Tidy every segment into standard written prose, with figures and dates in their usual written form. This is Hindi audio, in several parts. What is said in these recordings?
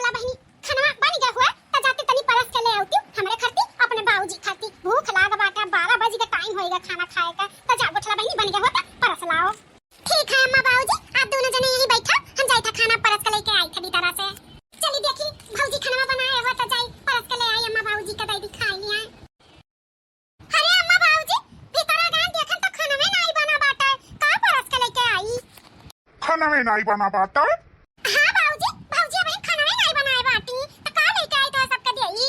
चला बहनी खाना बन गया हुआ त जाते तनी परस के ले आउती हमरे खाती अपने बाबूजी खाती भूख लाग बाटा 12 बजे का टाइम होएगा खाना खाए का त जा गोठला बहनी बन गया हुआ त परस लाओ। ठीक है अम्मा बाबूजी आप दोनों जने यहीं बैठो हम जाई था खाना परस के लेके आई थी तरह से। चली देखी भौजी खाना बनाए हुआ त जाई परस के ले आई अम्मा बाबूजी का दई खा लिया। अरे अम्मा बाबूजी भीतर आ गए देखन त खाना में नहीं बना बाटा का परस के लेके आई। खाना में नहीं बना पाता है? हां बाबूजी भौजी अभी खाना में नहीं बनाए बाटी त का लेके आई तो सबके देई।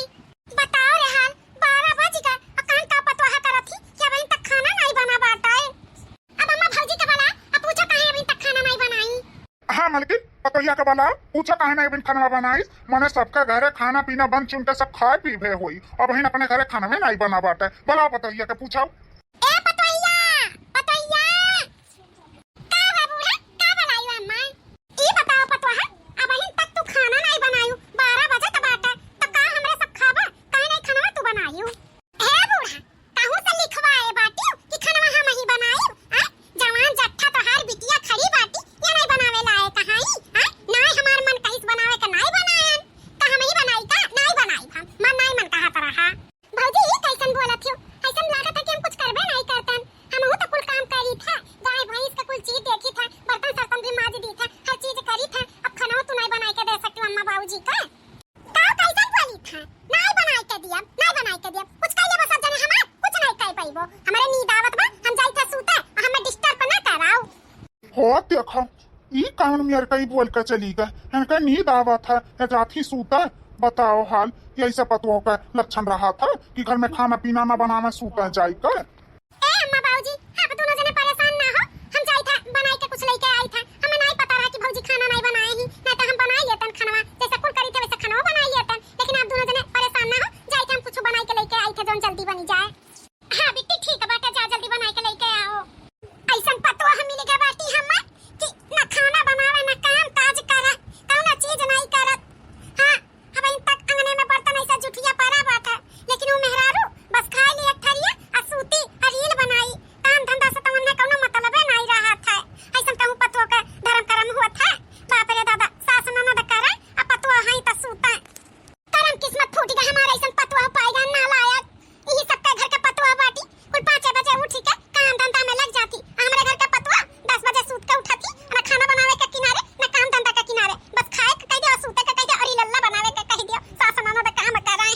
बताओ रे हाल 12 बजे का अकान का पतवाहा करत थी कि अभी तक खाना नहीं बना बाटा है। अब अम्मा भौजी के बोला अब पूछो काहे अभी तक खाना नहीं बनाई। हाँ मलकिन पतोहिया के बोला पूछो काहे नहीं बिन खाना बनाई मने सबका घरे खाना पीना बन चुनके सब खाए पीवे हुई और बहन अपने घरे खाना में नहीं बना बाटे। बोला पतोहिया के पूछो। ए पतोहिया पतोहिया का बाबूला का बोलायो अम्मा ई बताओ पतवाहा अब अभी तक तू खाना नहीं बनायू 12 बजे त बाटा त का हमरे सब खाबा काहे नहीं खाना तू बनायू। हे बूढ़ा काहू से लिखवाए बाटी कि खाना हम ही बनायू आ जवान जट्ठा तो हर बिटिया खड़ी बाटी ये नहीं बनावे लाए कहाई आ नहीं हमार मन कहिस बनावे का नहीं बनायन का हम ही बनाई का नहीं बनाई हम मन नहीं मन कहा तरह। भौजी ये कैसन बोलत हो ऐसन लागत है कि हम कुछ करबे नहीं करतन हमहू तो कुल काम करी था गाय भैंस का कुल चीज देखी था बर्तन सर्तन भी माज दी था हर चीज करी था अब खाना तू नहीं बनाई के दे सकती अम्मा बाबूजी का कैसन बोली था नहीं बनाई के दिया नहीं बनाई के दिया कुछ कह लेबो सब जने हमार कुछ नहीं कह पाइबो हमारे नींद आवत बा हम जाई था सूते हमें डिस्टर्ब ना कराओ। हो देखो ई कान में कई बोल कर चली गए इनका नींद आवा था या जाती सूता। बताओ हाल यही सब पतवों का लक्षण रहा था कि घर में खाना पीना ना बनाना सूता जाए कर। ए अम्मा बाबूजी आप दोनों जने परेशान ना हो हम जाई था बनाई के कुछ लेके आई था हमें नहीं पता रहा कि भौजी खाना नहीं बनाए ही नहीं तो हम बना लेतन खाना जैसे कुल करी थे वैसे खाना बना लेतन लेकिन आप दोनों जने परेशान ना हो जाई थे हम कुछ बनाई के लेके आई थे जोन जल्दी बनी जाए। हां बेटी ठीक है बेटा जा जल्दी बनाई के लेके आओ। ऐसन पतवा हम मिलेगा बाटी हम कि ना खाना बनावे ना काम काज करा कौनो चीज नहीं करत। हां अब इन तक अंगने में बर्तन ऐसा जुठिया पड़ा बाटा लेकिन वो मेहरारू बस खा ली एक थरिया आ सूती आ रील बनाई काम धंधा से तो उन्हें कोनो मतलब नहीं रहा था। ऐसा कहूं पतवा का धर्म कर्म हुआ था बाप रे दादा सास ननद करे आ पतवा हई त सूता करम किस्मत फूट गया हमारा ऐसा पतवा पाएगा ना लायक यही सबका घर का पतवा बाटी कुल 5 बजे उठ के काम धंधा में लग जाती हमारे घर का पतवा 10 बजे सूत के उठाती ना खाना बनावे के किनारे ना काम धंधा के किनारे बस खाए के कह दियो सूते के कह दियो और लल्ला बनावे के कह दियो सास ननद काम कराए।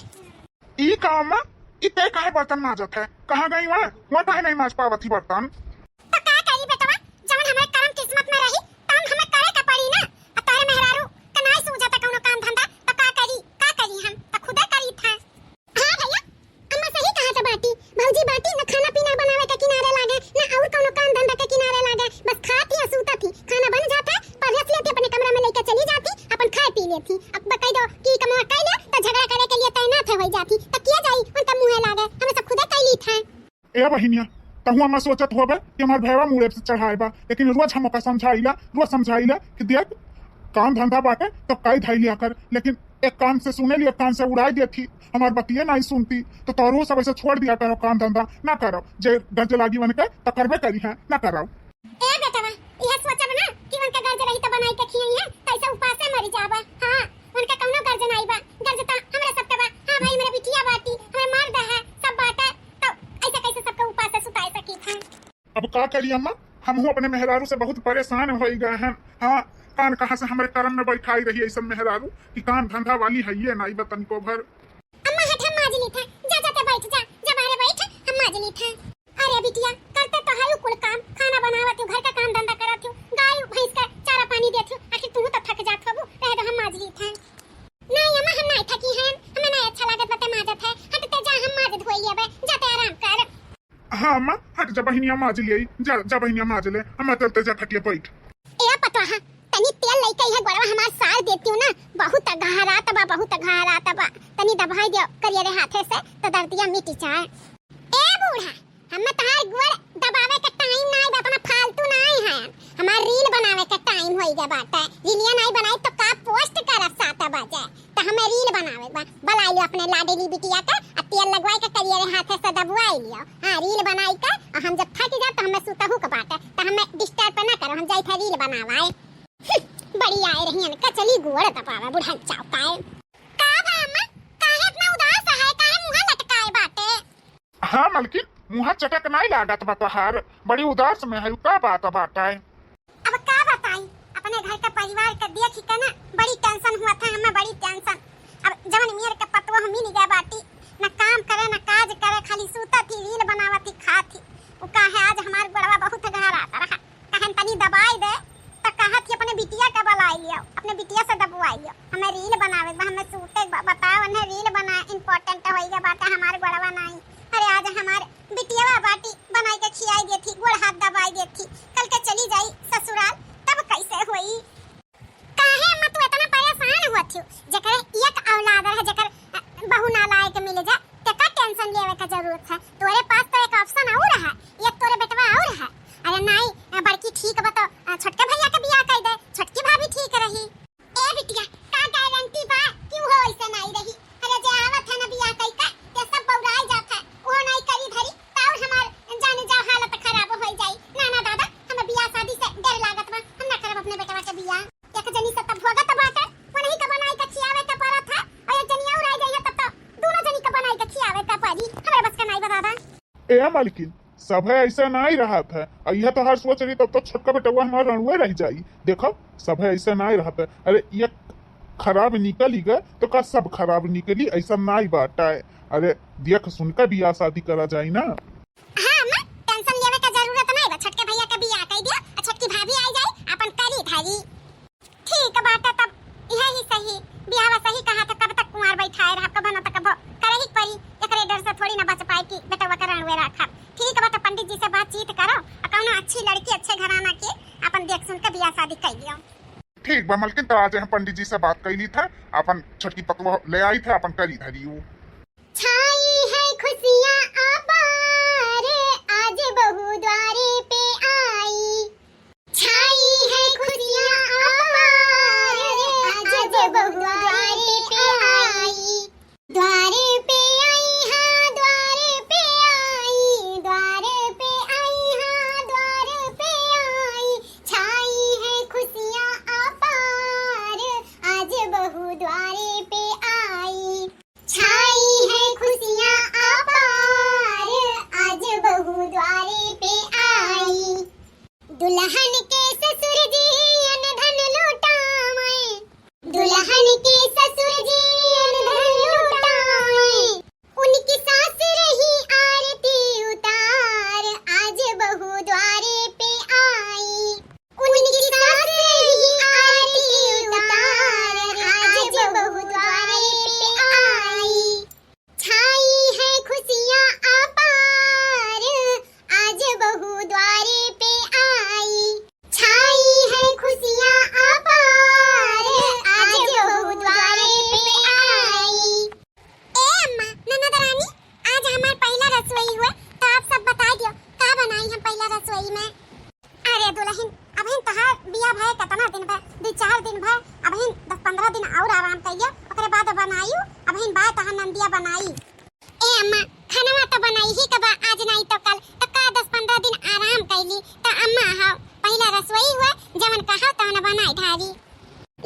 ई काम में इतने काहे बर्तन माजत है कहाँ गई वहाँ काहे नहीं माज पावत ही बर्तन। तो का करी बेटवा जवन हमारे कर्म किस्मत में रही तन हमें करे का पड़ी ना तारे मेहरारू का नहीं सूझता कोनो काम धंधा तो का करी हम तो खुदा करी था। हां भैया अम्मा सही कहा था बाटी भौजी बाटी ना खाना पीना बनावे के किनारे लागे ना और कोनो काम धंधा के किनारे लागे बस खाती और सूता थी खाना बन जाता परस लेती अपने कमरा में लेकर चली जाती अपन खाए पी लेती अब बकई दो की कमा कर ले तो झगड़ा करे के लिए तैनात हो जाती तो किया जाई उनका मुंह लागे हमें सब खुदा कैली था। ए बहिनिया तहु हम सोचत होबे कि हमार भैया मुड़े से चढ़ाएबा लेकिन रोज हम ओका समझाइला कि देख काम धंधा बाटे तो काई धाई लिया कर लेकिन एक कान से सुने ली एक कान से उड़ाई देती हमार बतिये नहीं सुनती तो तोरो सब ऐसे छोड़ दिया करो काम धंधा ना करो जे गज लागी बन के तो करबे करी है ना करो। ए बेटवा यह सोचब ना कि उनका गर्ज रही तो बनाई के खियाई है कैसे उपास से मर जाबा। हां उनका कौनो गर्ज नहीं बा गर्ज तो हमरे सबके बा। हां भाई मेरे बिटिया बाटी हमें मर्द है सब बाटा तो ऐसे कैसे सबके उपास से सुताए सकी था। अब का करी अम्मा हम अपने मेहरारू से बहुत परेशान हो गए हैं। हाँ कान कहाँ से हमारे कर्म में बैठाई रही है सब मेहरारू कि कान धंधा वाली है ये नहीं बतन को भर। अम्मा हट हम माजली था जा जाते बैठ जा जब बाहर बैठ हम माजली था। अरे बिटिया करते तो है कुल काम खाना बनावत हो घर का काम धंधा करत हो गाय भैंस का चारा पानी देत हो आखिर तू तो थक जात हो रह दो हम माजली था। नहीं अम्मा हम नहीं थकी हैं हमें नहीं अच्छा लागत बते माजत है हटते जा हम माज धोई लेबे जाते आराम कर। हाँ अम्मा हट जा बहिनिया माज ले जा बहिनिया माज ले अम्मा चलते जा खटिया बैठ। ए पतवा तनी तेल लेके है गोरवा हमार सार देती हूं ना बहुत गहरात बा तनी दबाई दियो करिए रे हाथे से तो दर्दिया मिट जाए। ए बूढ़ा हमें तहार गोर दबावे का टाइम नहीं बा अपना फालतू नहीं है हमार रील बनावे का टाइम होई गया बाटा रीलिया नहीं बनाई तो का पोस्ट करब 7 बजे तो हमें रील बनावे बा बुला लियो अपने लाडली बिटिया का तेल लगवाई के करिए रे हाथे से दबवाई लियो। हां रील बनाई का और हम जब थक जा तो हमें सुतहु का बाटा तो हमें डिस्टर्ब ना करो हम जाई था रील बनावाए। बड़ी आए रही है कचली गोड़ दबावा दुल्हन चौकाए का बा अम्मा काहे इतना उदास है काहे मुंह लटकाए बाटे। हाँ मालकिन मुँह चटक नहीं लागत बा तोहार, बड़ी उदास में है, का बात बाटे। अब का बताई अपने घर का परिवार का देखी के ना बड़ी टेंशन हुआ था हमें, बड़ी टेंशन। अब जवन मेर का पतवा हम मिल गया बाटी, न काम करे न काज करे, खाली सूता थी रील बनावती खाती। वो काहे आज हमार बड़वा बहुत घर आता रहा, कहन तनी दबाई दे तो कहत अपने बिटिया का बुलाई लियो, अपने बिटिया से दबवाई लियो, हमें रील बनावे बा, हमें सूते बताओ उन्हें रील बना इम्पोर्टेंट होइगा बाटा हमार बड़वा नहीं। अरे आज हमार बिटिया बाटी बनाई के खियाई देती, गोड़ हाथ दबाई देती, कल के चली जाई ससुराल तब कैसे होई। काहे अम्मा तू इतना परेशान हुआ थी, जेकर एक औलाद है जेकर बहू ना लाए के मिले जा ते का टेंशन लेवे का जरूरत है। तोरे पास तो एक ऑप्शन और है, एक तोरे बेटवा और है। अरे नहीं बड़की ठीक बा तो छोटके भैया के बियाह कर दे, छोटकी भाभी ठीक रही। ए बिटिया का गारंटी बा क्यों हो ऐसे नहीं रही। अरे जे आवत है ना बियाह कई का ते सब बौराई जात है, वो नहीं करी धरी ताऊ हमार जाने जा हालत खराब हो जाई। ना ना दादा हमें बियाह शादी से डर लागत बा, हम ना करब अपने बेटवा के बियाह। एक जनी से तब भोगत बाटे वो नहीं का बनाई के खियावे का परत है, और एक जनी और आई जाई तब तो दोनों जनी का बनाई के खियावे का पड़ी, हमरे बस का नहीं बा दादा। ए मालकिन सब है ऐसा नहीं रहा था, यह तो हर सोच रही तब तो छोटका बेटवा हमारा रणुए रह जाई। देखो सब है ऐसा नहीं रहा था, अरे ये खराब निकली गए तो का सब खराब निकली ऐसा नहीं बाटा है। अरे देख सुनकर बियाह शादी करा जाए ना। हां अम्मा टेंशन लेवे का जरूरत नहीं बा, छोटके भैया के बियाह कर दियो और छोटकी भाभी आई जाए अपन करी धारी। ठीक बाटा तब यह ही सही बियाह सही कहा था, कब तक कुंवार बैठाए रहा, कब ना तक करे ही पड़ी, एकरे डर से थोड़ी ना बच पाई कि बेटा का रणुए रखा। ठीक बाटा पंडित जी से बातचीत करो और कौनो अच्छी लड़की अच्छे घराना के अपन देख सुन के बियाह शादी कर दियो। ठीक बा मालकिन तो आज हम पंडित जी से बात कैली था, अपन छोटकी पतवा ले आई था अपन करी धरी। छाई है खुशियां अपार आज बहू द्वारे पे आई, छाई है खुशियां अपार आज बहू द्वारे पे आई, द्वारे पे आई हाँ द्वारे पे आई, द्वारे पे आई हाँ द्वारे पे आई, छाई है खुशियां अपार आज बहू द्वारे पे आई, छाई है खुशियां अपार आज बहू द्वारे पे आई। दुल्हन के ससुर जी अन धन लुटावे, दुल्हन के ससुर जी अन धन लुटावे, उनकी सास रही आरती उतार आज बहू द्वारे पे आई, उनकी सास रही आरती उतार आज बहू द्वारे पे आई, छाई है खुशियां अपार आज बहू द्वारे पे आई, छाई है खुशियां अपार आज बहू द्वारे पे आई। ए अम्मा ननद रानी आज हमार पहला रसोई हुआ तो आप सब बता दियो का बनाई हम पहला रसोई में। अरे दुल्हन अबहिन तहार बियाह भय कितना दिन भर 2-4 दिन भर, अबहिन 10-15 दिन और आराम करियो, ओकरे बाद बनाइयो अबहिन बा तहार नंदिया बनाई। ए अम्मा खाना तो बनाई ही कबा आज नहीं तो कल, तो का 10-15 दिन आराम कैली तो अम्मा हां पहला रसोई हुआ जवन कहा तहन बनाई धारी।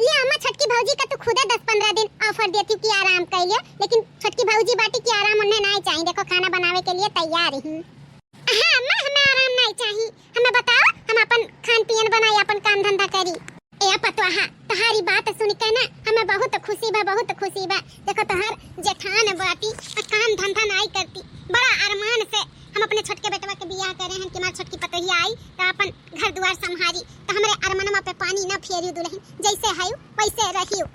ये अम्मा छोटकी भौजी का तो खुदा 10-15 दिन ऑफर देती कि आराम कर लियो, लेकिन छोटकी भौजी बाटी की आराम उन्हें नहीं चाहिए, देखो खाना बनावे के लिए तैयार ही। हां अम्मा हमें आराम नहीं चाहिए, हमें बताओ हम अपन खान पियन बनाई अपन काम धंधा करी। ए पतवा तुम्हारी बात सुन के ना हमें बहुत खुशी बा, बहुत खुशी बा। देखो तोहर जेठान बाटी काम धंधा नहीं करती, बड़ा अरमान से हम अपने छोटके बेटवा के बियाह करे हैं कि हमारी छोटकी पतोहिया आई तो अपन घर द्वार संभारी, तो हमारे अरमानमा पे पानी न फेरियो दुल्हन, जैसे है वैसे रहियो।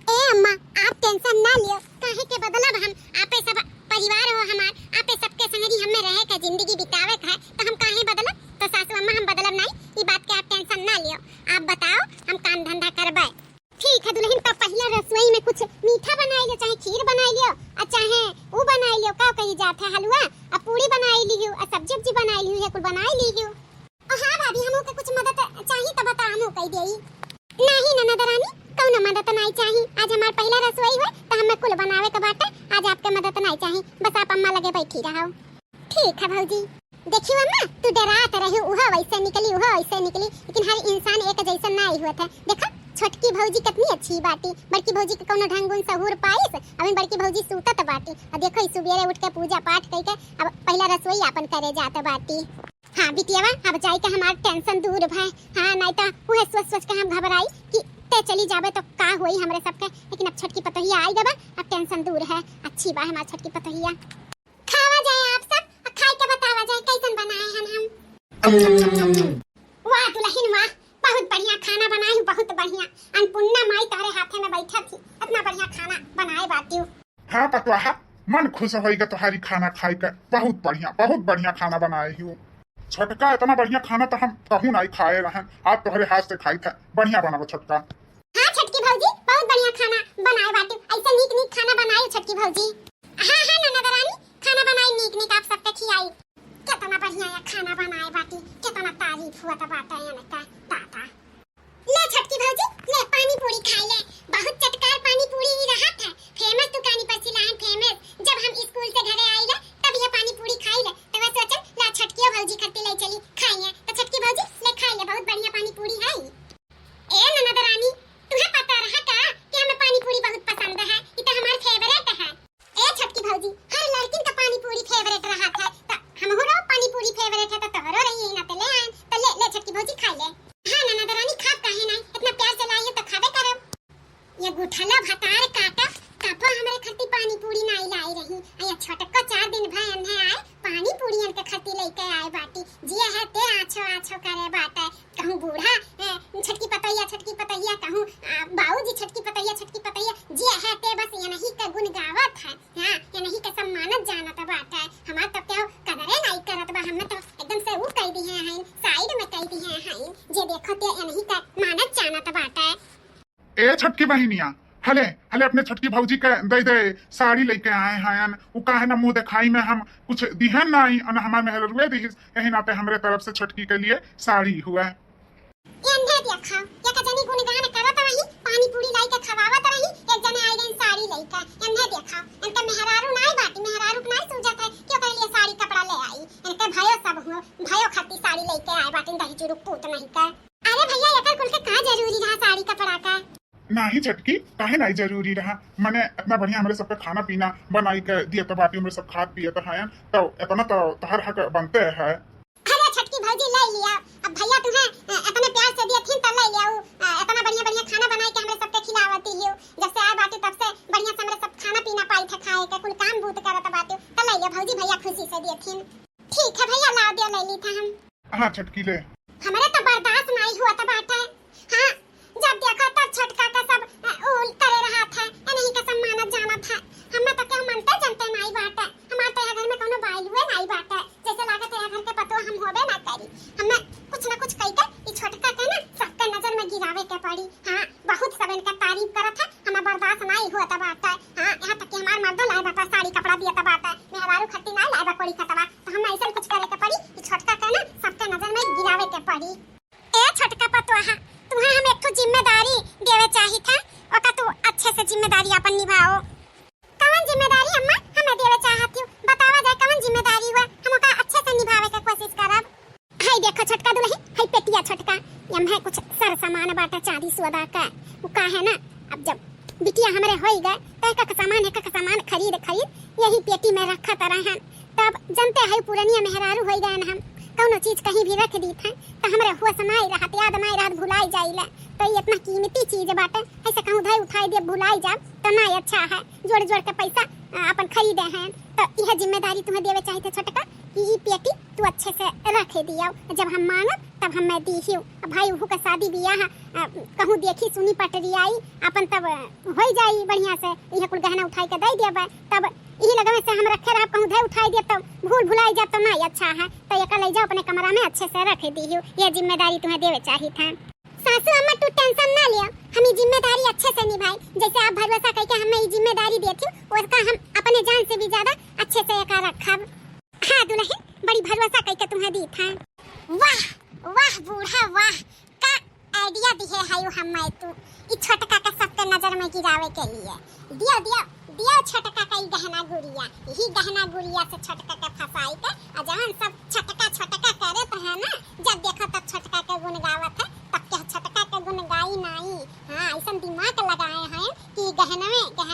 ए अम्मा आप टेंशन ना लियो, काहे के बदलब हम आपे सब परिवार हो हमार, आपे सबके संगरी हमें रहे का जिंदगी बितावे का है, तो हम काहे बदलब, तो सासू अम्मा हम बदलब नहीं, ई बात के आप टेंशन ना लियो। आप बताओ हम काम धंधा करबे। ठीक है दुल्हन तो पहला रसोई में कुछ मीठा बनाई लियो, चाहे खीर बनाई लियो और चाहे वो बनाई लियो का कही जात है हलवा और पूरी बनाई लियो और सब्जी बनाई लियो, कुल बनाई लियो। हां भाभी हमो के कुछ मदद चाहिए तो बता हमो कह देई। नहीं ननद रानी कौन मदद नहीं चाहिए, आज हमार पहला रसोई हुआ तो हमें कुल बनावे का बाटे, आज आपके मदद नहीं चाहिए, बस आप अम्मा लगे बैठी रहो। ठीक है भौजी। देखियो अम्मा तू डरात रही, उहा वैसे निकली उहा वैसे निकली, लेकिन हर इंसान एक जैसा नहीं हुआ था। देखो छोटकी भौजी कितनी अच्छी बाटी, बड़की भौजी के कोनो ढंग गुण सहूर पाइस। अभी बड़की भौजी सूतत बाटी और देखो सुबेरे उठ के पूजा पाठ करके अब पहला रसोई अपन करे जात बाटी। हां बिटियावा अब जाई के हमार टेंशन दूर भय। हां नहीं तो उहे सोच सोच के हम घबराई कि ते चली जाबे तो का होई हमरे सबके, लेकिन अब छोटकी पतोहिया आई गबा, अब टेंशन दूर है। अच्छी बा हमार छोटकी पतोहिया। खावा जाए आप सब और खाई के बतावा जाए कैसन बनाए हैं हम। वाह दुल्हन वाह, बहुत बढ़िया खाना बनाई हूँ, बहुत बढ़िया। अन्नपूर्णा माई तारे हाथे में बैठा थी, इतना बढ़िया खाना बनाए बाटी हूँ। हाँ पतवाहा, मन खुश होएगा तुम्हारी खाना खाई कर। बहुत बढ़िया खाना बनाई हूँ। छोटका इतना बढ़िया खाना तो हम कहूँ नहीं खाए रहे, आज तुम्हारे हाथ से खाई था। बढ़िया बनाओ छोटका। हाँ छोटकी भौजी बहुत बढ़िया खाना बनाए बाटी, ऐसे नीक नीक खाना बनाई छोटकी भौजी। हाँ हाँ ननद रानी, खाना बनाई नीक नीक आप सबके खिलाई। कितना बढ़िया या खाना बनाए बाटी, कितना तारीफ हुआ था बाटा या नका ताता। ले छोटकी भौजी ले पानी पूरी खाई ले, बहुत चटकार पानी पूरी ही रहा था। फेमस दुकानी पर सिलाएं फेमस। जब हम स्कूल से घरे आई ले तब ये पानी पूरी खाई ले, तो मैं सोचा ला छटकी भौजी खट्टी ले चली खाएंगे, तो छटकी भौजी ले खाई ले, बहुत बढ़िया पानी पूरी है। ए ननद रानी तुम्हें पता रहा का कि हमें पानी पूरी बहुत पसंद है, ये तो हमार फेवरेट है। ए छटकी भौजी हर लड़की का पानी पूरी फेवरेट रहा था, तो हमरो पानी पूरी फेवरेट है, तो तोहरो रही ना, तो ले आए, तो ले छटकी भौजी खा ले। हां ननद रानी खाब काहे नहीं, इतना प्यार से लाई है तो खाबे करब। ये गुठला भतार काटा कापा हमरे खट्टी पानी पूरी नहीं लाई रही। आया छोटका 4 दिन भय अन्हे आए पानी पूरीन के खट्टी लेके आए बाटी। जिया है ते आछो आछो करे बाटे, कहूं बूढ़ा छटकी पतैया कहूं बाऊजी छटकी पतैया जिया है ते बस ये नहीं का गुण गावत है। हां ये नहीं का सम्मानत जानत बाटे, हमार तो क्यों कदरे नहीं करत बा, हमने तो एकदम से ऊ कह दी है साइड में कह दी है जे देखो ते ये नहीं का मानत जानत बाटे। ए छटकी बहनिया हले हले अपने छटकी भौजी के दे साड़ी लेके आए हैं। वो काहे ना मुंह दिखाई में हम कुछ दिहन नहीं और हमार मेहरुए दिहिस, यही नाते हमरे तरफ से छटकी के लिए साड़ी हुआ। एंधे देखा या का जनी गुणगान करत रही, पानी पूरी लाई के खवावत रही, एक जने आई गई साड़ी लेके। एंधे देखा इनका मेहरारू नहीं बाटी, मेहरारू के नहीं सूझत है क्यों के लिए साड़ी कपड़ा ले आई। इनके भयो सब हो भयो खाती साड़ी लेके आए बाटी, दही चुरुक पूत नहीं का। अरे भैया एकर कुल के का जरूरी रहा साड़ी कपड़ा का? नहीं छटकी काहे नहीं जरूरी रहा, मैंने इतना बढ़िया हमरे सबके खाना पीना बनाई के दिए तो बाटी हमरे सब खात पिए तो हैं, तो इतना तो तहर हक बनते है। अरे छटकी भौजी ले लिया, अब भैया तुम्हें इतने प्यार से दिए थी तो ले लिया। इतना बढ़िया बढ़िया खाना बनाई के हमरे सबके खिलावती हो, जब से आए बाटी तब से बढ़िया से हमरे सब खाना पीना पाई था खाए के, कुल काम भूत करत बाटी, तो ले लिया भौजी, भैया खुशी से दिए थी। ठीक है भैया ला दिया, ले ली था हम। हां छटकी ले। हमारे तो बर्दाश्त नहीं हुआ था बाटा। हां जब देखा तब छटका का सब उल करे रहा था, नहीं का सम्मानत जाना था। हमें तो क्यों मनते जनते नहीं बाटा, हमारे तो घर में कोनो बाइल हुए नहीं बाटा, जैसे लागत है घर के पतो हम होबे ना करी। हमें कुछ ना कुछ कह के ई छटका के ना सबके नजर में गिरावे के पड़ी। हां बहुत सब इनका तारीफ करत है, हमें बर्दाश्त नहीं हुआ था बाटा। हां यहां तक कि हमार मर्दो लाए बाटा साड़ी कपड़ा दिया था बाटा, मेहरारू खट्टी नहीं लाए बा पड़ी खतवा, तो हमें ऐसा कुछ करे के पड़ी ई छटका के ना सबके नजर में गिरावे के पड़ी। ए छटका पतोहा तुम्हें हम एक तो जिम्मेदारी देवे चाही था, ओका तू अच्छे से जिम्मेदारी अपन निभाओ। कौन जिम्मेदारी अम्मा हमें देवे चाहती हो, बतावा जाए कौन जिम्मेदारी हुआ, हम ओका अच्छे से निभावे के कोशिश करब। हाय देखो छटका दुल्ही, हाय पेटिया छटका, यम है कुछ सर सामान बाटा चांदी सोदा का, वो का है ना अब जब बिटिया हमरे होई गए तो एक सामान खरीद यही पेटी में रखा तरह, तब जनते है पुरानिया मेहरारू होई गए हम, कौनो चीज कहीं भी रख दी था तो हमरे हुआ समय रहत याद नहीं रहत भुलाई जाइला, तो ये इतना कीमती चीज बाटे, ऐसे कहूं धई उठाई दे भुलाई जा तो नहीं अच्छा है। जोड़ जोड़ के पैसा अपन खरीदे हैं, तो यह जिम्मेदारी तुम्हें देवे चाहिए छटका कि ये पेटी तू अच्छे से रख दिया, जब हम मांगब तब हम मैं दी हूं। भाई उहू का शादी बियाह कहूं देखी सुनी पटरी आई अपन तब हो जाई बढ़िया से, यह कुल गहना उठाई के दे देबे, तब यही लगवे से हम रखे रह कहूं धई उठाई दे तो भुलाई जा तो नहीं अच्छा है, तो ये ले जाओ अपने कमरा में अच्छे से रख दी हूं। यह जिम्मेदारी तुम्हें देवे चाहिए था। सासू अम्मा तू टेंशन ना लियो, हम ये जिम्मेदारी अच्छे से निभाई, जैसे आप भरोसा करके हमें ये जिम्मेदारी देती उसका हम अपने जान से भी ज्यादा अच्छे से एक रखब। हाँ दुल्हन बड़ी भरोसा करके तुम्हें दी था। वाह वाह बूढ़ा वाह, का आइडिया दिए है यो हमें तू ई छटका का सबके नजर में गिरावे के लिए। दिया दिया दिया छटका का गहना गुड़िया, यही गहना गुड़िया से छटका के फसाई के अजान सब छटका छटका करे तो है ना, जब देखो तब छटका के गुण गावत है, तब क्या छटका के गुन गाई नाई। हाँ ऐसा दिमाग लगाए हैं कि गहने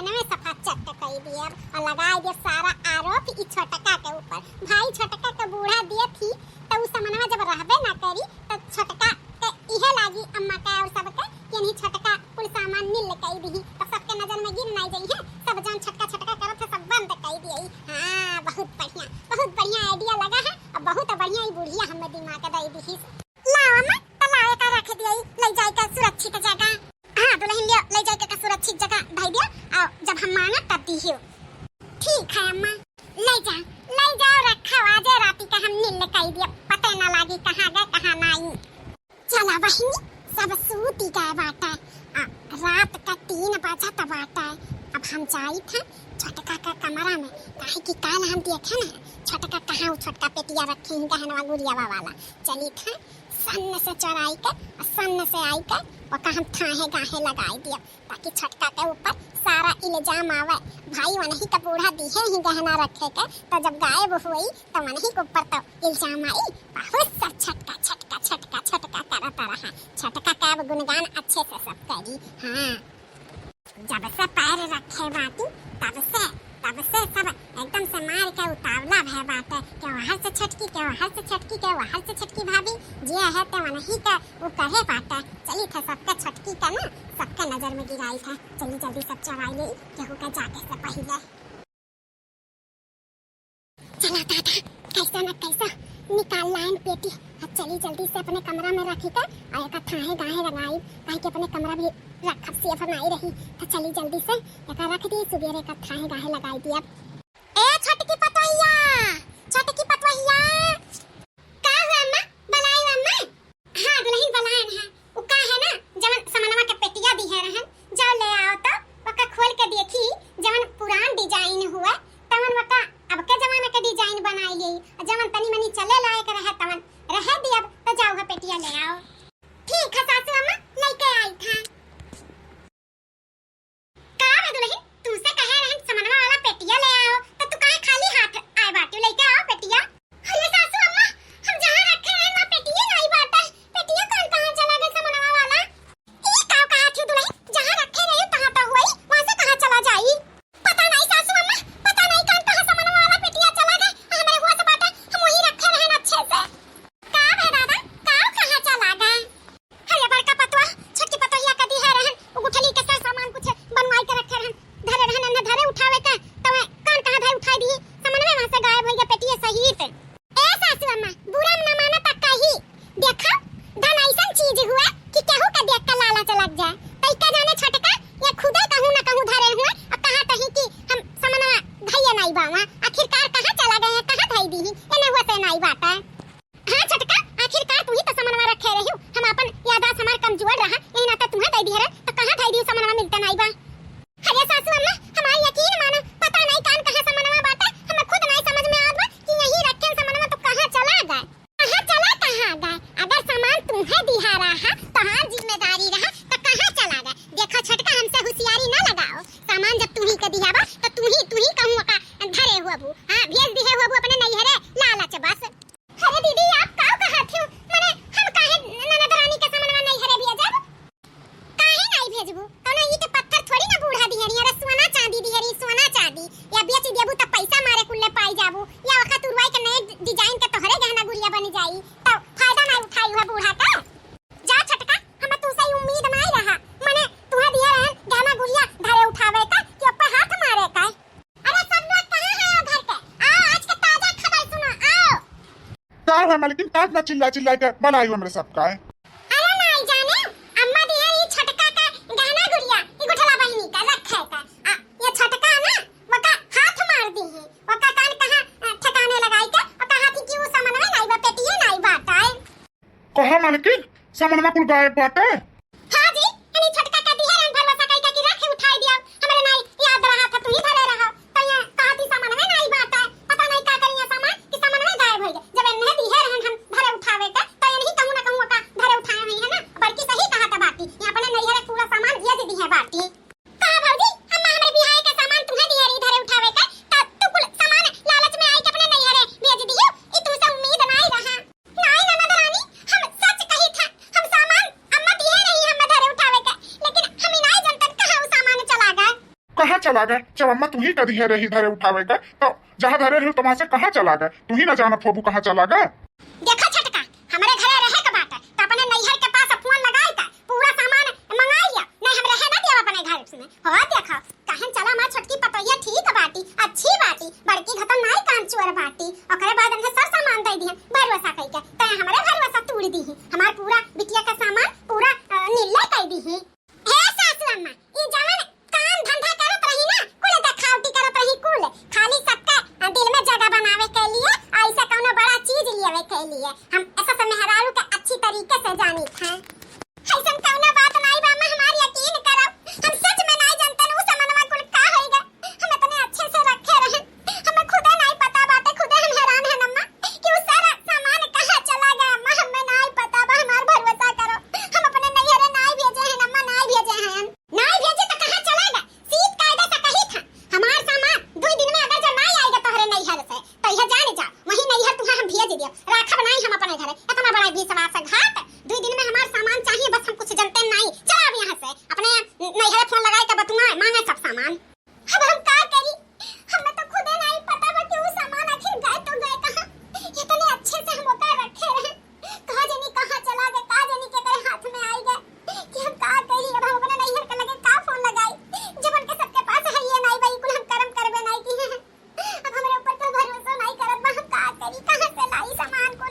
में सफा चट कई दिए और लगाए दिए सारा आरोप ई छोटका के ऊपर। भाई छोटका के बूढ़ा दिए थी तो उस समनवा जब रहबे ना करी तो छोटका के इहे लागी अम्मा का और सबके यानी छोटका कुल सामान नील कई दी तो सबके नजर में गिर नहीं जाई है। सब जान छोटका छोटका करत है सब बंद कई दिए। हां बहुत बढ़िया आइडिया लगा है और बहुत बढ़िया ई बुढ़िया हमें दिमाग दई दी। लाओ अम्मा तलाए का रख दिए ले जाए का सुरक्षित जगह। हां दुल्हन लियो ले जाए का सुरक्षित जगह धई दिया और जब हम मांगा तब दियो। ठीक है अम्मा ले जाओ रखा आजे राती का हम नील कई दिया पता ना लागी कहां गए कहां नहीं। चला बहिनी सब सूती गए बाटा रात का 3 बजा तब बाटा। अब हम जाई थे छोटका का कमरा में काहे कि काल हम देखे ना छोटका कहां छोटका पेटिया रखे ही गहनवा गुड़ियावा वाला। चली थे सन्न से चढ़ाई के सन्न से आई के और हम थाहे गाहे लगाई दिया ताकि छोटका के ऊपर सारा इल्जाम आवे। भाई वनही का बूढ़ा दिहे ही गहना रखे के तो जब गायब हुई तो वनही के ऊपर तो इल्जाम आई। बहुत सब छटका करता रहा। छटका का गुणगान अच्छे से सब करी। हाँ जब से पैर रखे बाटी तब से सब एकदम से मार के उतावला भय बाटे के वहां से छटकी भाभी जे है ते वनही का वो कहे बाटे। चली थे सबके छटकी का ना सबके नजर में गिराई था। चली जल्दी सब चढ़ाई ले केहू का जाके से पहले। चला दादा कैसा न कैसा निकाल लाइन पेटी। अब चली जल्दी से अपने कमरा में रखी का और एक थाहे गाहे लगाई ताकि अपने कमरा भी रखब सेफ नहीं रही। तो चली जल्दी से एक रख दी सुबेरे का थाहे गाहे लगाई दिया। ए छटकी पतोहिया का हुआ अम्मा बनाई अम्मा। हां दुल्हन बनाए है उ का है ना जवन समनवा के पेटिया दी है रहन जाओ ले आओ तो वका खोल के देखी जवन पुरान डिजाइन हुआ तवन वका अब के जमाने के डिजाइन बनाई ली जवन तनी मनी चले लायक रहे तवन रह दी। अब तो जाओ है पेटिया ले आओ। ठीक है सासू अम्मा लेके आई था। का रे दुल्हन तुमसे कहे रहन समनवा वाला पेटिया ले आओ तो तू काहे खाली हाथ आए बाटी लेके आओ पेटिया। अरे सासू अम्मा हम जहां रखे हैं ना पेटिया नहीं बाटा पेटिया कहां चला गया समनवा वाला। ई का कहा थी दुल्हन जहां रखे रही तहां तो हुई वहां से कहां चला जाई पता नहीं सासू अम्मा पता नहीं कहां समनवा वाला पेटिया चला गया हमारे हुआ से बाटा हम वही रखे रहन अच्छे से। का है दादा का कहां चला गया। अरे बड़का पतवा छोटकी पतोहिया का दी है रहन वो गुठली के साथ सामान कुछ बनवाई के रखे रहन धरे रहन न धरे उठावे का तो कौन कहां धरे उठाई दी समनवा वहां से गायब हो गया पेटिया सहित। ए सासू अम्मा बुरा न माना तक कही देखा धन ऐसा चीज हुआ कि केहू का देख के लालच लग जाए तो इका जाने छटका या खुदे कहूं न कहूं धरे हुए और कहा कहीं कि हम समनवा भैया नहीं बावा आखिरकार कहां चला गए कहां धई दी एने हुआ से नहीं बाटा। हां छटका आखिरकार तू ही तो समनवा रखे रही हम अपन याददाश्त हमार कमजोर रहा यही ना तो तुम्हें दे दी है तो कहां धई दी समनवा मिलता नहीं बा। अरे सासू अम्मा हमारी यकीन मानो पता नहीं कहां समनवा बाटा हमें खुद नहीं समझ में आवत कि यही रखे समनवा तो कहां चला गए अगर सामान तुम्हें दिहा रहा तो हां जिम्मेदारी रहा तो कहां चला गया। देखो छटका हमसे होशियारी ना लगाओ सामान जब तू ही के दिहाबा तो तू ही कहूं का धरे हुआ बू। हां भेज दिए हुआ बू अपने नहीं हरे लालच बस। अरे दीदी आप का कहा थी माने हम काहे ननदरानी के समनवा नहीं हरे भेजब काहे नहीं भेजबू तने ई के पत्थर थोड़ी ना बूढ़ा दिहरी अरे सोना चांदी दिहरी सोना चांदी या बेच देबू तो पैसा मारे कुल्ले पाई जाबू या वखत उरवाई के नए डिजाइन के तोहरे गहना गुड़िया बन जाई तो फायदा ना उठाई हुआ बूढ़ा का। जा छटका हम तू से उम्मीद नहीं रहा माने तुहा दिया रहन गहना गुड़िया धरे उठावे का कि ऊपर हाथ मारे का। अरे सब लोग कहां है घर के आओ आज के ताजा खबर सुनो आओ। का है मालकिन काट ना चिल्ला के बनाई हमरे सब का है। अरे नहीं जाने अम्मा दी है ये छटका का गहना गुड़िया ये गुठला बहिनी का रखे का ये छटका ना वका हाथ मार दी है वका कान कहां ठिकाने लगाई के और कहा थी कि वो समनवा नहीं बा पेटिया नहीं बाटा है। कहा मालकिन समनवा कुल गायब बाटे। हां जी यानी छटका का दी है रन भरवा सकाई का कि रखे उठाई दिया हमरे नहीं याद रहा था तू ही धरे रहा तो ये कहा थी समनवा नहीं बाटा पता नहीं का करिया सामान कि समनवा गायब हो गया जब इन्हें दी है रहन हम धरे उठावे का तो ये नहीं कहूं ना कहूं का धरे उठाए नहीं है ना बल्कि सही कहा था बाटी यहां अपने नहीं हरे पूरा सामान भेज दी है बाटी। कहा भौजी हम हमरे बिहाई का सामान तुम्हें दी है धरे उठावे का तो तू कुल सामान लालच में आई के अपने नहीं हरे भेज दियो ई तुमसे उम्मीद नहीं रहा। नहीं ननदरानी हम सच कही था हम सामान अम्मा दिए कहाँ चला गए? जब अम्मा तू ही कदी है रही धरे उठावे का, तो जहाँ धरे रही तुम से कहाँ चला गए? तू ही ना जानत होबू कहाँ चला गए? देखा छटका, हमारे घरे रहे के बात है तो अपने नैहर के पास फोन लगाई था, पूरा सामान मंगा लिया, नहीं हम रहे ना दिया अपने घर में। हो देखा कहन चला हमार छोटकी पतैया ठीक बाटी, अच्छी बाटी, बड़की घतम नहीं काम चोर बाटी, ओकरे बाद हमसे सब सामान दे दिहन भरवसा कई के, त हमारे भरवसा तोड़ दीही, हमार पूरा बिटिया का सामान पूरा नीला कर दीही। हे सासू अम्मा, ई जवन काम धंधा करत रही ना, कुल देखावटी करत रही, कुल खाली सबका दिल में जगह बनावे के लिए, ऐसा कोनो बड़ा चीज लेवे के लिए हम ऐसा से मेहरारू के अच्छी तरीके से जानी था। ऐसा कोनो बात नहीं बा, हमारी यकीन करो, हम सच में नहीं जानते उस मनवा कुल का होएगा, हम इतने अच्छे से रखे रहे, हमें खुद नहीं पता बाटे, खुद हम हैरान है अम्मा कि उस सारा सामान कहां चला गया। अम्मा हमें नहीं पता बा, हमार भरोसा करो, हम अपने नैहरे नहीं भेजे हैं अम्मा, नहीं भेजे हैं, नहीं भेजे तो कहां चला गया? सीध कायदे से कही था हमार सामान 2 दिन में अगर जो नहीं आएगा तोहरे नैहर से तो यह जान जा वही नैहर तुहा हम भेज दियो, राखब नहीं हम अपने घरे, इतना बड़ा विश्वास है घाट। 2 दिन में हमार सामान चाहिए, बस हम कुछ जानते नहीं, चल अब यहाँ से अपने नैहर फोन लगाए के बतुआ मांगे सब सामान। अब हम का करी, हमें तो खुद नहीं पता बा कि वो सामान आखिर गए तो गए कहां, इतने अच्छे से हम ओका रखे रहे, कहां जानी कहां चला गए, कहां जानी के तेरे हाथ में आई गए कि हम का करी। अब हम अपने नैहर के लगे का फोन लगाई, जब उनके सबके पास है ये नहीं भाई कुल हम कर्म करबे नहीं की है, अब हमारे ऊपर तो भरोसा नहीं करत बा, हम का करी, कहां से लाई सामान को।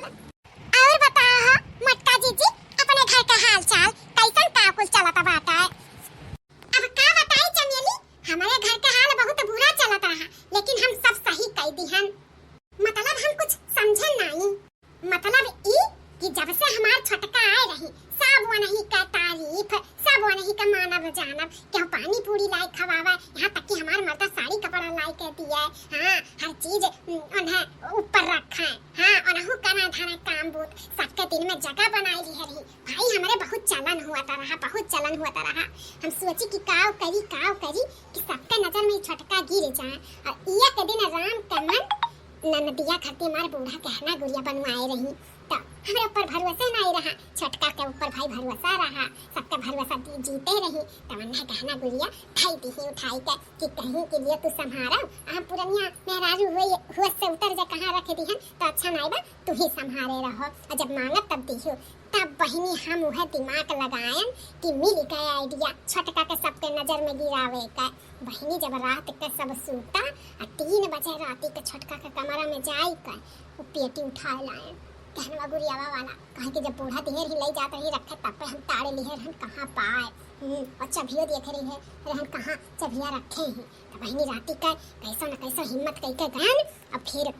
और बताओ मटका जीजी अपने घर का हाल चाल कैसन का कुछ चलता बाटा है? अब का बताई चमेली, हमारे घर का हाल बहुत बुरा चलत रहा, लेकिन हम सब सही कह दिहन। मतलब हम कुछ समझे नहीं, मतलब ई कि जब से हमार छोटका आए रही सब वही का तारीफ, सब वही का मानव जानब, क्यों पानी पूरी लाई खवावा, यहाँ तक कि हमार मर्दा साड़ी कपड़ा लाई के दिया, हाँ हर चीज उन्हें ऊपर रखा है, हाँ उन्हें कना धाना काम बूत सबके दिल में जगह बनाई रही। भाई हमारे बहुत चलन हुआ रहा, बहुत चलन हुआ रहा, हम सोची कि काव करी कि सबके नजर में छोटका गिर जाए, और एक दिन राम के मन ननदिया खाती हमारे बूढ़ा गहना गुड़िया बनवाए रही, तो हमारे ऊपर भरोसा नहीं रहा, छोटका के ऊपर भाई भरोसा रहा, सबका भरोसा जीते रही, तमन्ना गहना गुड़िया ढाई दी उठाई के कि कहीं के लिए तू संभारा, हम पुरनिया मेहरारू हुए से उतर जा कहाँ रख दी तो अच्छा नहीं बा, तू ही संभारे रहो, और जब मांगत तब दियो, तब बहिनी हम उहे दिमाग लगायन कि मिल गया आइडिया छोटका के सबके नजर में गिरावे का। बहिनी जब रात के सब सूता और 3 बजे राती के छोटका के कमरा में जाई का वो पेटी उठा लाए कहनवा गुड़ियावा वाला, कहे कि जब बूढ़ा देर ही ले जाते ही रखे तब पे हम ताड़े लिए रहन कहाँ पाए, और चभियो देख रही है रहन कहाँ चभिया रखे हैं। तो बहिनी राती का कैसा न कैसा हिम्मत कई के गन, और फिर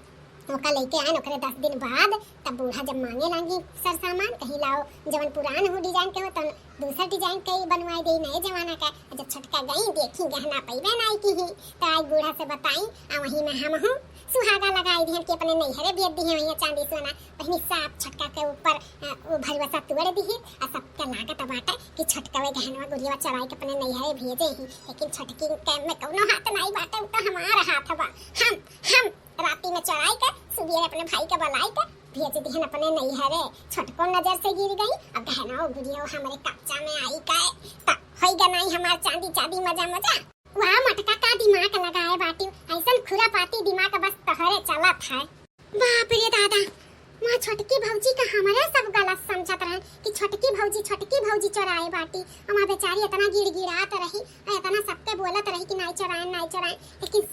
ओका लेके आए, ओकरे 10 दिन बाद तब बूढ़ा जब मांगे लगी सर सामान, कहीं लाओ जवन पुरान हो डिजाइन के हो तो दूसरा डिजाइन के बनवाई दे नए जमाना का। जब छटका गई देखी गहना पैबे नहीं की ही, तो आज बूढ़ा से बताई आ वही में हम हूँ सुहागा लगाई दी कि अपने नैहरे बेच दी है वही चांदी सोना। बहनी साफ छटका के ऊपर वो भरवसा तोड़ दी है, और सबका लागत बाटा कि छटका वे गहनवा गुड़िया चढ़ाई के अपने नैहरे भेजे ही, लेकिन छटकी के में कौनो हाथ नहीं बाटे, वो तो हमारा हाथ बा। हम राती में चढ़ाई के सुबह अपने भाई के बुलाई के भेज दिहन अपने नैहरे, छटको नजर से गिर गई, अब गहना गुड़िया हमारे कच्चा में आई का तब होइगा नहीं हमार चांदी चांदी मजा मजा। वाह मटका का दिमाग लगाए बाटी, ऐसन खुरापाती दिमाग बस तहरे चलत है। बाप रे दादा, माँ छोटकी भौजी का हमारा सब गलत समझत रहे कि छोटकी भौजी चोराए बाटी, हमार बेचारी इतना गिड़गिड़ात रही, इतना सबके बोलत रही कि नहीं चोराए, लेकिन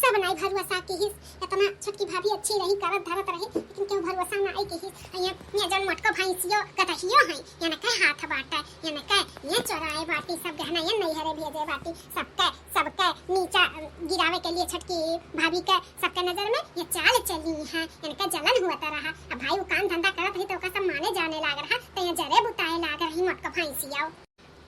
सब नहीं भरोसा की हिस, इतना छोटकी भाभी अच्छी रही करत धरत रही, लेकिन क्यों भरोसा नहीं की हिस। ये जन मटको भैंसियो कतहियो है, ये न कह हाथ बाटा, ये न कह ये चोराए बाटी, सब गहना ये नैहरे भेजे बाटी, सबके नीचा गिरावे के लिए छोटकी भाभी के सबके नजर में ये चाल चली है, इनका जलन हुआ रहा। अब भाई वो काम धंधा करत रही तो ओका सब माने जाने लाग रहा, तो ये जरे बुताए लाग रही मटको भैंसियो।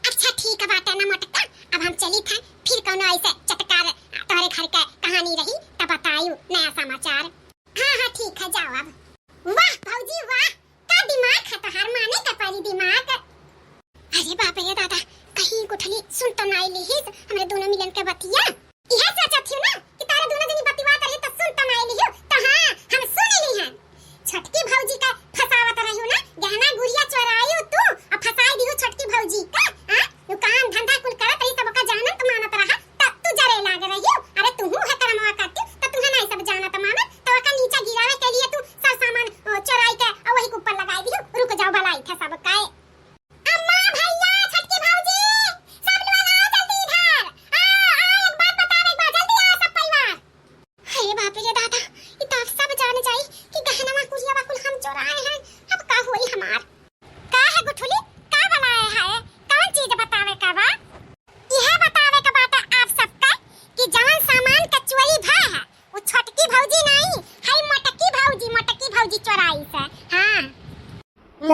अच्छा ठीक है बाटा ना मटका, अब हम चली था फिर कोनो ऐसे चटकार तोहरे घर के कहानी रही तब बतायू नया समाचार। हाँ ठीक है जाओ अब। वाह भौजी वाह, का दिमाग है तोहार, माने का परी दिमाग। अरे बाप रे दादा, कहीं कुठली सुन तो नहीं ली हमरे दोनों मिलन के बतिया, यह सोचा थी ना कि तारे दोनों जनी बतिवात रही तो सुन तो नहीं ली, तो हाँ हम सुन ली हैं। छोटकी भौजी का फसावत रही ना, गहना गुड़िया चोरायू तू और फसाई दी छोटकी भौजी का, हां वो काम धंधा कुल करत रही सब का जानत मानत रहा, तब तू जरे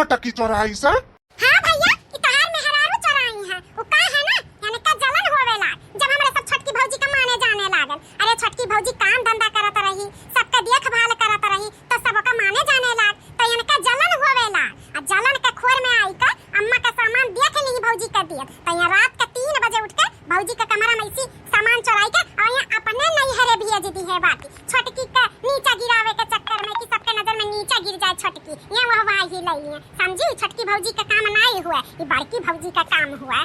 मोटकी चौराई से। हां भैया ई तहार में हरारू चराई है वो का है ना यानी का जलन होवेला जब हमरे सब छोटकी भौजी का माने जाने लागल। अरे छोटकी भौजी काम धंधा करत रही सबका देखभाल करत रही तो सबका माने जाने लाग तो यानी का जलन होवेला। आ जलन के खोर में आई का अम्मा का सामान देख ली भौजी का दिया तो यहाँ रात का 3 बजे उठ के भौजी का कमरा में इसी सामान चुराई के और यहाँ अपने नहीं हरे भेज दी है बाकी छोटकी का नीचा गिरावे के चक्कर में कि सबके नजर में नीचा गिर जाए छोटकी ये वह वाही ले लिए समझी। छोटकी भौजी का काम नहीं हुआ ये बड़की भौजी का काम हुआ।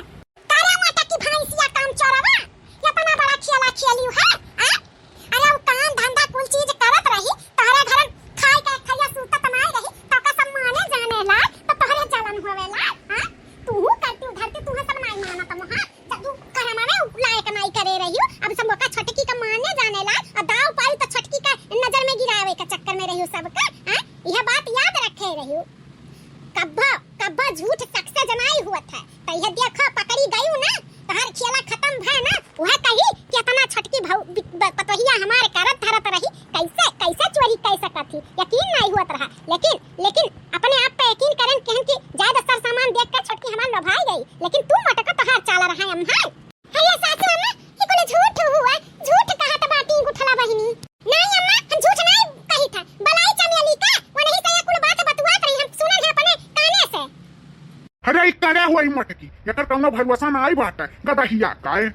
करे माता की भैंसिया काम चोरवा इतना बड़ा खेला खेली है आ? अरे वो काम धंधा कुल चीज करत रही तोहरे घर खाए के खैया सूतत नहीं रही तो का सब माने जाने ला तो तोहरे जलन होवेला। हां तू करती धरती तू सब नहीं मानत मोहा जब तू करम में लायक नहीं करे रही अब सब का छोटकी का माने जाने ला और दाव पाई तो छोटकी का नजर में गिरावे के चक्कर में रही सबका। हां यह बात याद रखे रही कब्बा कब्बा झूठ शक से जमाई हुआ था तो यह देखा पकड़ी गई ना तोहर खेला खत्म भय ना वह कही कि इतना छोटकी पतोहिया हमारे करत धरत रही कैसे कैसे चोरी कर सकत थी यकीन नहीं हुआ रहा। लेकिन अपने आप पे यकीन करन कहन कि ज्यादा सर सामान देखकर छोटकी हमार लोभाई गई लेकिन तू मटका तोहार चाल रहा है अम्मा। अरे सासू अम्मा ये कोई झूठ हुआ झूठ कहत बाटी गुठला बहिनी नहीं अम्मा हम झूठ नहीं कही था बलाई चमेली का वो नहीं सया कुल बात बतुआ रही हम सुनल है अपने काने से। अरे करे हुई मोटकी एकर कौनो भरोसा नहीं बाटे गदहिया काए।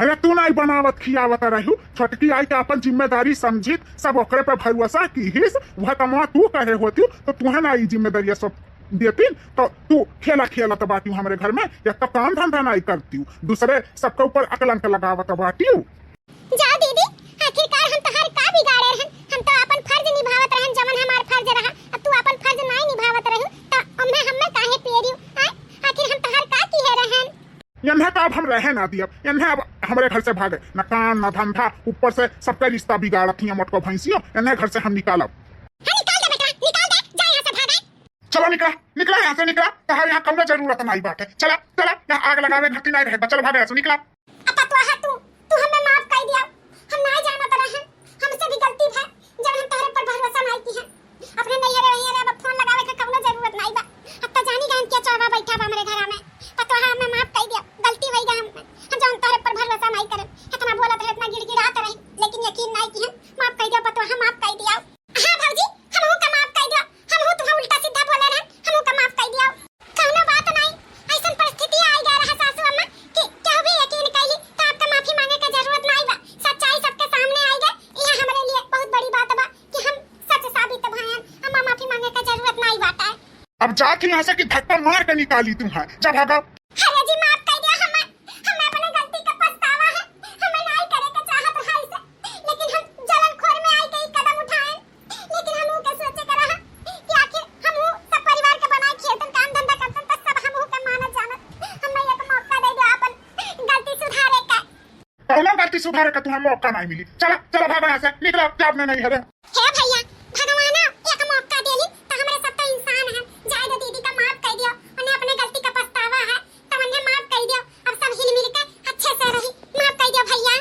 अरे तू नहीं बनावत खियावत रहू छोटकी आई के अपन जिम्मेदारी समझित सब ओकरे पे भरोसा की हिस वह कमा तू कहे होती तो तुहे ना ई जिम्मेदारी सब देती तो तू खेला खेलत बाटी हमरे घर में एक तो काम धंधा नहीं करती दूसरे सबके ऊपर अकलन के लगावत बाटी। जा दीदी आखिरकार हम तोहार का बिगाड़े रहन हम तो अपन फर्ज निभावत रहन जवन हमार फर्ज रहा अब तू अपन फर्ज नहीं निभावत रहू तो हमें काहे पेरियो आखिर हम तोहार का की है रहन इन्हें तो अब हम रहे ना दियब इन्हें अब हमारे घर से भागे न काम न धंधा ऊपर से सबका रिश्ता बिगाड़त ही मोटको भैंसियों इन्हें घर से हम निकालब। निकाल दे बेटा निकाल दे जा यहाँ से भागे। चलो निकला यहाँ से निकला तहार यहाँ कौनो जरूरत नहीं बाटे चला यहाँ आग लगावे घटी नहीं रहेगा चलो भागे यहाँ से निकला। अब तो तू हमें माफ कर दिया हम नहीं जानत रहन हमसे भी गलती है जब हम तोहरे पर भरोसा नहीं की है अपने नहीं रहे अब फोन लगावे के कौनो जरूरत नहीं बा अब तो जानी गए क्या चौबा बैठा बा हमरे घर में पतो है हमें माफ कर दिया गलती होई गई हम जौन तोहरे पर भरोसा नहीं करे इतना बोलत रहे इतना गिड़गिड़ात रही लेकिन यकीन नहीं की हम माफ कर दिया पतो हम माफ कर दिया। हां भौजी हमहू का माफ कर दिया हमहू तुम्हें उल्टा सीधा बोले रहे हमहू का माफ कर दिया कौनो बात नहीं ऐसन परिस्थिति आई गया रहा सासू अम्मा कि क्या भी यकीन कैली तो आपका माफी मांगे की जरूरत नहीं बा सच्चाई सबके सामने आई गई यह हमारे लिए बहुत बड़ी बात बा कि हम सच साबित भयन हम माफी मांगे की जरूरत नहीं बाटा। अब जाके यहाँ से कि धक्का मार के निकाली तुम्हें जा भागा। अरे जी माफ कर दिया हमें अपने गलती का पछतावा है हमें नहीं करे के चाहत है इसे लेकिन हम जलन खोर में आई कई कदम उठाए लेकिन हम के सोचे कर रहा कि आखिर हम सब परिवार के बनाए खेतन काम धंधा करतन तो सब हम के मानत जानत हमें एक मौका दे दे अपन गलती सुधारे का। कौनो गलती सुधारे का तुम्हें मौका नहीं मिली चला भागा यहाँ से निकला जब नहीं हरे। हे भैया भगवान एक मौका देली तो हमरे सब तो इंसान है जाए दे दीदी का माफ कर दियो उन्हें अपने गलती का पछतावा है तो उन्हें माफ कर दियो अब सब हिल मिल के अच्छे से रही माफ कर दियो भैया।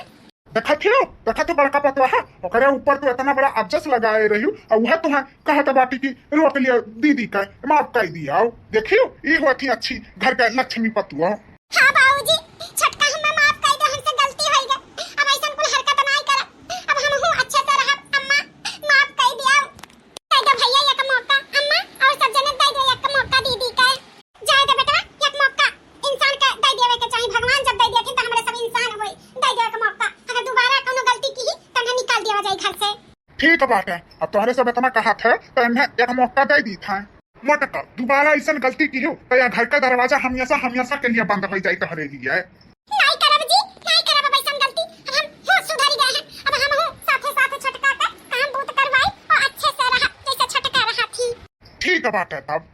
देखा तो बड़का पतवा है ओकरे ऊपर तो इतना बड़ा अब्जस लगाए रही और वह तुम्हें कहत बाटी की रोक लिया दीदी का माफ कर दिया देखियो ये होती अच्छी घर का लक्ष्मी पतुआ। हां बाबूजी छटका हमें माफ कर दो हमसे गलती हो गई अब ऐसा कोई हरकत नहीं कर अब हम अच्छे से रह अम्मा माफ कर दिया दे दो भैया एक मौका अम्मा और सब जने दे दो एक मौका दीदी का जाए दे बेटा एक मौका इंसान का दे देवे के चाहिए भगवान जब दे दिया कि तो हमरे सब इंसान होई दे दो एक मौका अगर दोबारा कोनो गलती की तो ना निकाल दिया जाए घर से। ठीक बात है अब तुम्हारे सब इतना कहा था तो इन्हें एक मौका दे दी था मोटका दोबारा ऐसा गलती की हो तो यहाँ घर का दरवाजा हमेशा के लिए बंद हो जाए तुम्हारे लिए। नहीं करब जी नहीं करब अब ऐसा गलती अब हम हो सुधर गए हैं अब हम साथे छटका का काम बहुत करवाई और अच्छे से रहा जैसे छटका रहा थी। ठीक बात है तब